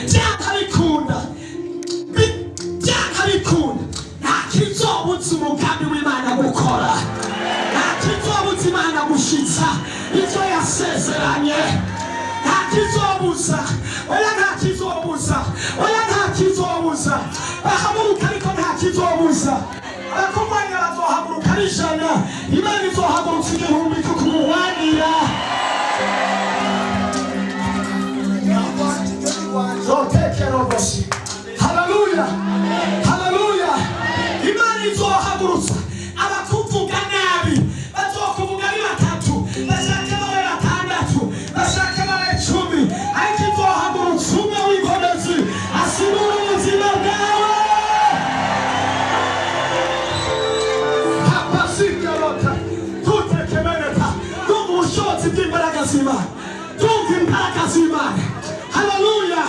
byakabikunda nta kizobutsa umugambi w'Imana gukora, nta kizobutsa Imana gushitsa ivyo yasezeranye, nta kizobuza, oya nta kizobuza bahaguruka ariko nta kizobuza. Abakurwanya bazohaguruka ari ijana, Imana izohagurutsa igihumbi kukumurwanira. Haleluya, haleluya. Imana izohagurutsa abakuvuga nabi, bazokuvuga ari batatu, bashaka babe batandatu, bashaka babe 10, ariko izohagurutsa umwe w'inkomezi asimura ubuzima bwawe. Kapasikarota tutekemeneta dumva ubushobozi bw'imbaraga z'Imana, dumva imbaraga z'Imana. Haleluya,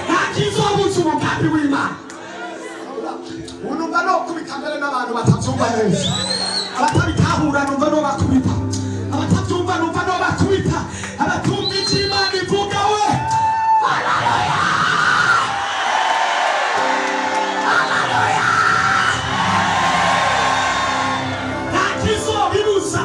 nta kizobutsa umugambi w'Imana. Unumva no kubita mbere n'abantu batabyumva neza, abatabitahura numva no bakubita, abatabyumva numva no bakubita, abatumva icyo Imana ivuga we. Haleluya, haleluya. Nta kizobibuza.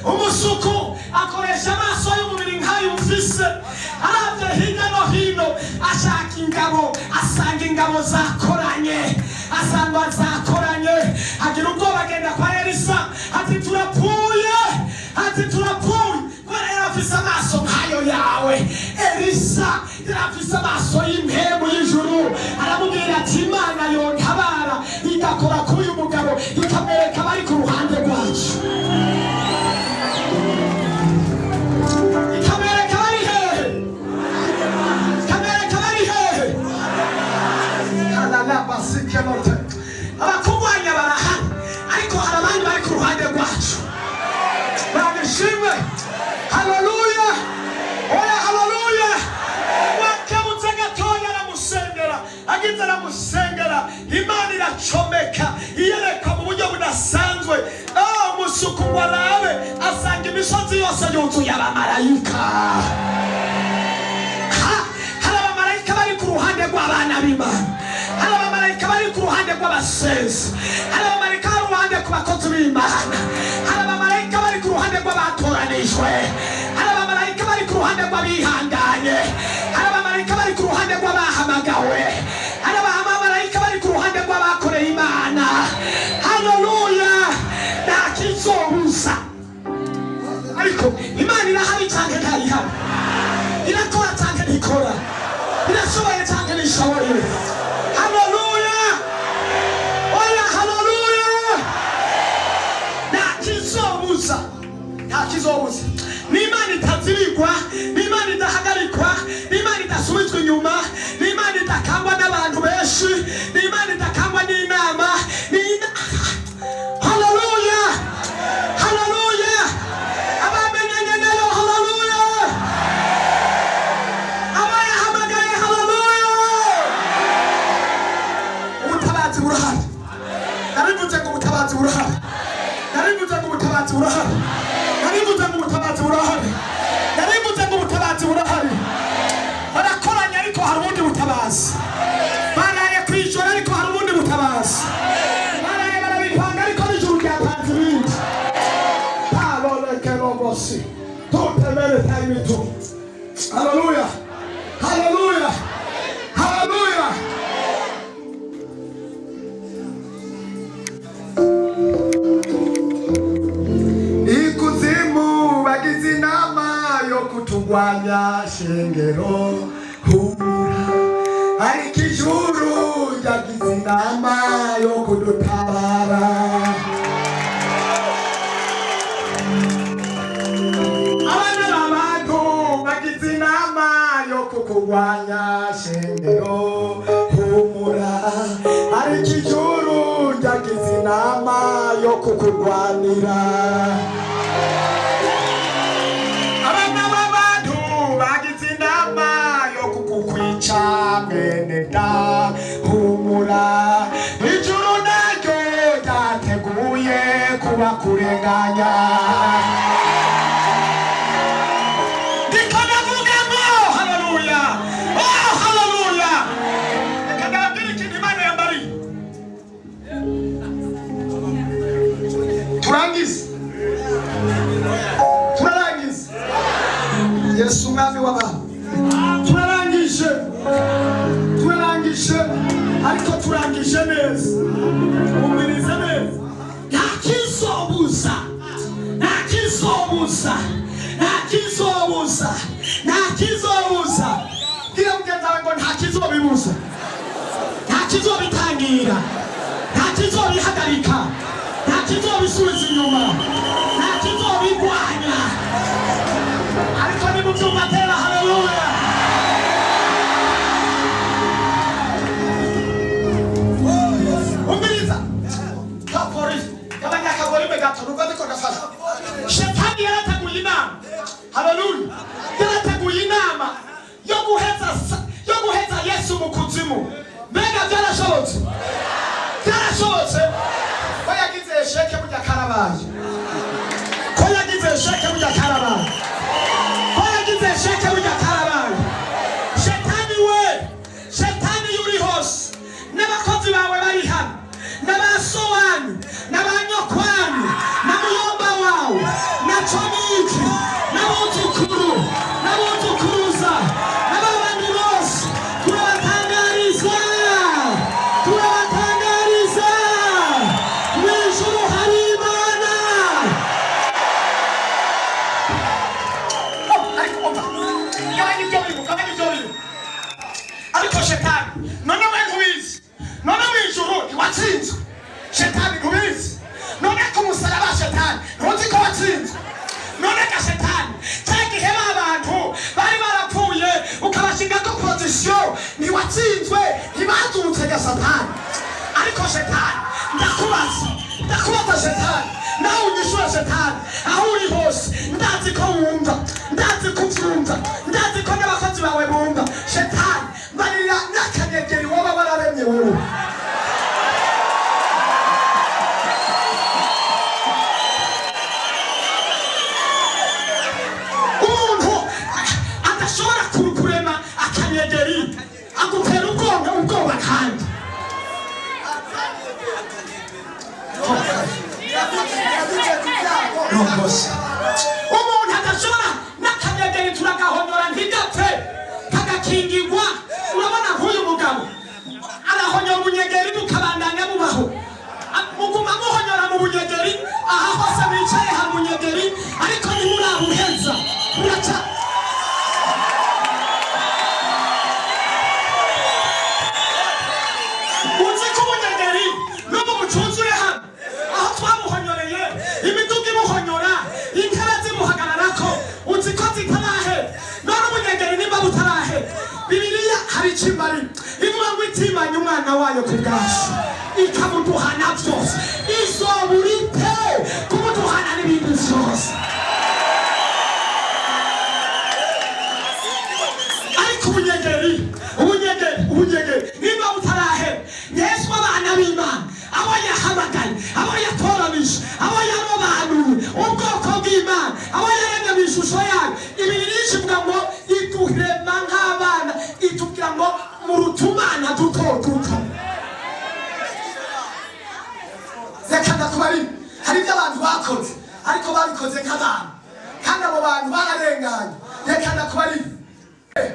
Umusuku akoresha amaso y'umubiri nk'ayumvise, arabye hirya no hino ashaka ingabo, asanga ingabo zakoranye, asanga zakoranye, agira ubwoba agenda kwa Elisa ati turapfuye, kubera yarafise amaso nk'ayo yawe. Elisa yarafise amaso y'impemu y'ijuru, aramubwira ati Imana yontabara igakora kuri uyu mugabo ikamwereka bari ku ruhande rwacu. Abakurwanya barahari, ariko hari abandi bari ku ruhande rwacu. Barishimwe. Haleluya, oya haleluya. Wakabutse gatoya aramusengera, agize aramusengera, Imana iracomeka iyereka mu buryo budasanzwe. Umusuku warabe asanga imisozi yose yuzuye abamarayika. Hari abamarayika bari ku ruhande rw'abana b'Imana, hari abamarayika bari ku ruhande rw'abasenzi, hari abamarayika bari ku ruhande rw'abakozi b'Imana, hari abamarayika bari ku ruhande rw'abatoranijwe, hari abamarayika bari ku ruhande rw'abihanganye, hari abamarayika bari ku ruhande rw'abahamagawe, hari abamarayika bari ku ruhande rw'abakoreye Imana. Haleluya, nta kizobuza. Ariko Imana irahari cyangwa ntayihari, irakora cyangwa ntikora, irashoboye cyangwa ntishoboye. Haleluya, oya haleluya. Nta kizobuza, nta kizobuza. N'Imana itazirikwa, n'Imana idahagarikwa, n'Imana idasubizwa inyuma, n'Imana idakangwa n'abantu benshi, n'Imana idakangwa n'inama. Haleluya, haleluya. Abamenyanye nayo haleluya, abayahamagaye haleluya. Ubutabazi burahari. Narivuze ngo ubutabazi burahari, narivuze ngo ubutabazi burahari, narivuze ngo ubutabazi burahari, narivuze ngo ubutabazi burahari. Barakoranye ariko hari ubundi butabazi, baraye kwijora ariko hari ubundi butabazi, baraye barabipanga ariko n'ijuru ryapanze ibindi. Palolekerobosi tutemere taimitu. Haleluya, haleluya, haleluya. Ikuzimu bagize inama yo kutugwanya shengero humura, ariko ijuru ryagize inama yo kudutabara. Abana b'abantu bagize inama yo kukurwanya shengero humura, ariko ijuru yo kukurwanira. Abana b'abantu bagize inama yo kukukwica bene da humura, ijuru naryo ryateguye kubakurenganya. Yesu mwami w'abantu, turarangije ariko turangije neza. Umirize neza, ntakizobuza bwira mugenzi wawe ngo ntakizobibuza, ntakizobitangira, ntakizobihagarika, ntakizobisubiza inyuma, ntakizobigwanya. Ariko nimubyumva tera haleluya. Umiriza kapori kabanyakagori megatoro badiko ndafasha. Shetani yarateguye inama, haleluya, yarateguye inama yo guheza Yesu mu kuzimu. Mbega byarashobotse? Ko yagize sheke burya karabaye, Shetani yuri hose, n'abakozi bawe bari hano, n'abasobanyi, n'abanyokwani, n'amuyomba wawe, na Chomiki, n'abuzukuru, n'abuzukuruza, n'abandi bose, turabatangariza, mw'ijuru hari Imana. Ariko Shetani none we nkubizi, none mw'ijuru ntiwatsinzwe. Shetani nkubizi, none ku musaraba Shetani ntuzi ko watsinzwe. None ka Shetani cya gihe abantu bari barapfuye ukabashinga ko position ntiwatsinzwe, ntibazutse ga Satani. Ariko Shetani ndakubaza Shetani, nawe unyishura Shetani aho uri hose, ndazi ko wumva, ndazi ko ubyumva, ndazi ko n'abakozi bawe bumva. Shetani barira n'akanyegeri woba wararemye wowe. Umuntu adashobora kurema akanyegeri agutera ubwoba kandi umuntu adashobora n'akanyegeri turagahonyora ntigapfe kagakingirwa. Urabona nk'uyu mugabo arahonyora ubunyegeri bukabandanya bubaho, muguma muhonyora mu bunyegeri, aha hose bicaye hari ubunyegeri, ariko ntimurabuheza buraca. Uzi ko ubunyegeri n'ubu bucuzure hano aho twabuhonyoreye, imiduga ibuhonyora, intebe zibuhagararako, uzi ko zitarahe. None ubunyegeri nimba butarahe, Bibiliya hari ikimari ivuga ngo itimanye umwana wayo ku bwacu ikamuduhana byose, izoburite kumuduhana n'ibindi byose. Ariko ubunyegeri nimba butarahe, Yesu abana b'Imana abo yahamagaye, abo yatoranije, abo yarobanuye, ubwoko bw'Imana abo yaremye mu ishusho yayo, Bibiliya ivuga ngo iturema nk'abana, itubwira ngo murutumana duto. Reka ndakubari, hari ibyo abantu bakoze ariko babikoze nk'abantu, kandi abo bantu bararenganye. Reka ndakubari,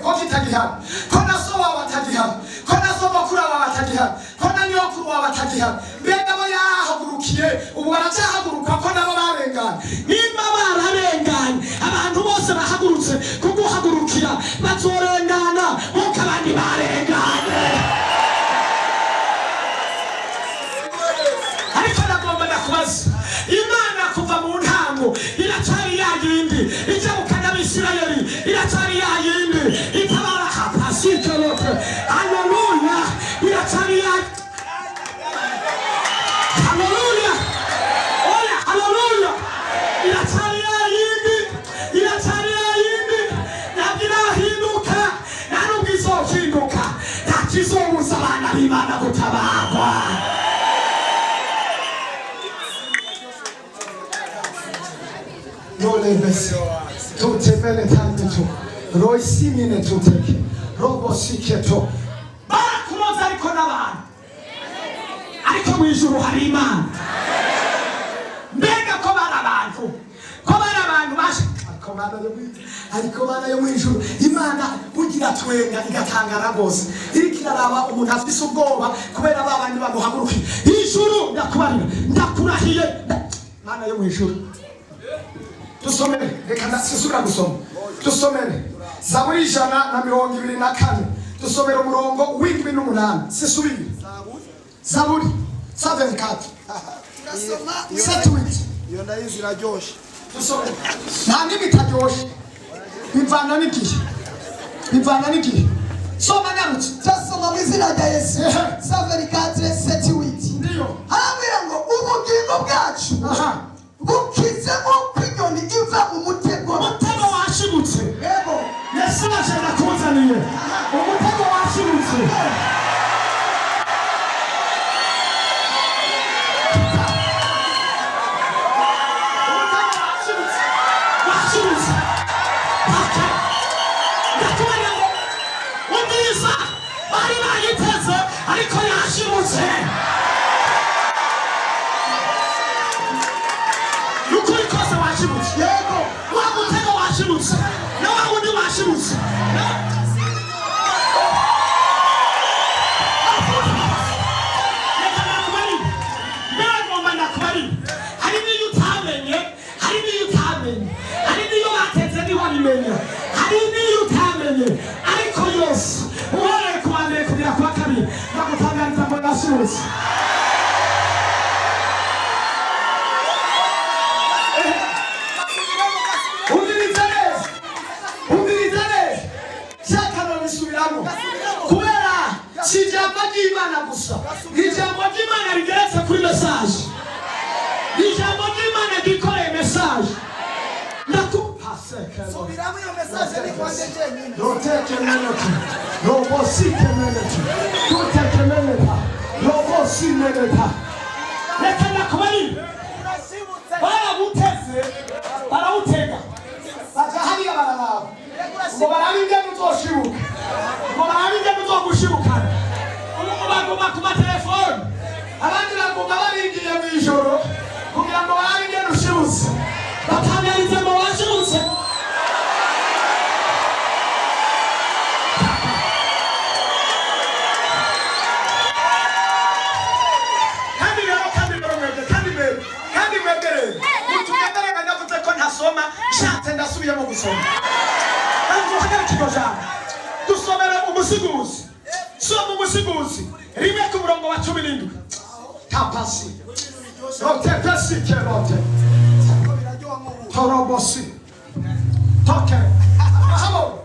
ko kitagihana, ko na so wawe atagihana, ko na sogokuru wawe atagihana, ko na nyokuru wawe atagihana. Mbega abo yahagurukiye ubu baracyahaguruka ko nabo barenganye. Nimba bararenganye, abantu bose bahagurutse kuguhagurukira bazorengana nk'uko abandi barenganye. Ariko ndagomba ndakubaza, Imana kuva mu ntango iracyari ya yindi, ijya mu Abisirayeli iracyari ya yindi, itabara hapasike lote. Haleluya, iracyari ya haleluya. Yolebesi. Tutebele tanto. Roy simine tuteke. Robo siketo. Barakuroza ariko n'abantu. Ariko mu ijuru hari Imana. Mbega ko bari abantu. Ko bari abantu bashe. Ariko bana yo mu ijuru Imana bugira twenga igatangara bose. Irikiraraba umuntu afise ubwoba kubera babandi bamuhaguruka. Ijuru ndakubarira. Ndakurahiye. Mana yo mu ijuru. Tusomere reka ndasubira gusoma. Tusomere Zaburi 124. Tusomere umurongo w'indwi n'umunani. Sisubire. Zaburi 74. Gasoma iyo ndayizi iraryoshe. Tusomere. Nta n'ibitaryoshe. Bivana n'igihe. Soma nyarutse. Gasoma mu izina rya Yesu. 74:7. Ndiyo. Harambwira ngo ubugingo bwacu bukize nk'uko inyoni iva mu mutego. Umutego washibutse. Yego. Yesu aje nakuzaniye. Umutego washibutse. Ariko yashibutse. Nukuri kose washibutse. Yego. Wa mutego washibutse. Na wa wundi washibutse. Hari n'iyo utamenye. Hari n'iyo bateze ntiwabimenya. Hari n'iyo utamenye. Ariko yose uhereye ku wa mbere kugera ku wa kabiri ndagutangariza ngo yashibutse. Umviriza neza. Cyakano bisubiramo. Kubera si ijambo ry'Imana gusa. Ijambo ry'Imana rigeretse kuri message. Ijambo ry'Imana gikoreye message. Subiramo iyo message ni kwande jenyine. Roteke menete. Robosike menete. Roteke menete. Robosi menete. Reka nakubari. Barawutega. Baja hariya bararaba. Ngo barabinge muzoshibuka. Ngo barabinge muzogushibuka. Ubu baguma ku matelefone. Abandi baguma baringiye mu ijoro kugira ngo barabinge rushibutse. Batanarize ngo washibutse. Kandi mwebere. Mutugendere ndavuze ko ntasoma. Shatse ndasubiyemo gusoma. Kandi uhagarike iryo jambo. Dusomere umusiguzi. Soma umusiguzi. Rimwe ku murongo wa 17. Tapasi. Rote pesi kerote. Torobosi. Toke. Halo.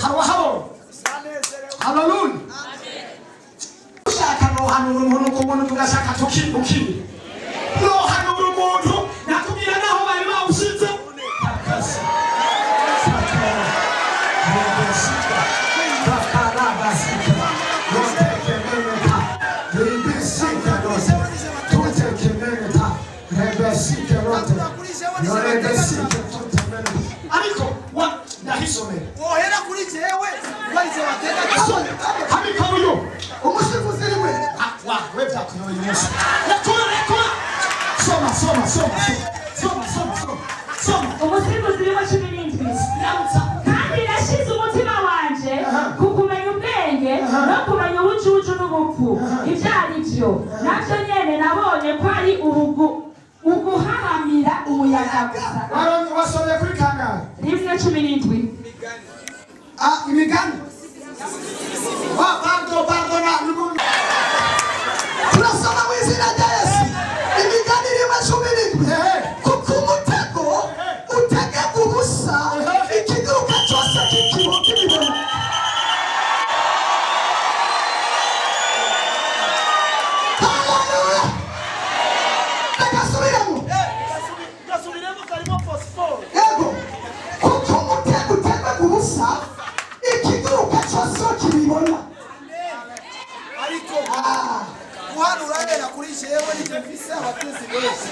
Halo. Hallelujah. Ushaka no hanura umuntu kubona tugashaka tukibuki. No hanura umuntu nakubwira naho bari bawusize. Tapasi. Ariko wa ndahisomera. Wohera kuri jewe. Warize watega. Hamika uyu. Umusifuzi rimwe. Wa webya kunoye Yesu. Rekura. Soma. Umusifuzi rimwe 17. Kandi nashize umutima wanje kukumenya ubwenge no kumenya ubucucu n'ubupfu. Ibyari byo. Navyo nyene nabonye ko ari uguhahamira umuyaga gusa. Wasomye kuri kangahe? Rimwe 17. Imigani. Pardona. Turasoma mu izina rya Yesu. Imigani rimwe 17. Kuko umutego utega ubusa ikiguruka cyose kikibona. Hallelujah. Gasubiremo karimo phosphore. Yego. Kuko umutego utega ubusa ikiguruka cyose kibibona. Ariko guhanura rero kuri jewe ni mfise abatezi benshi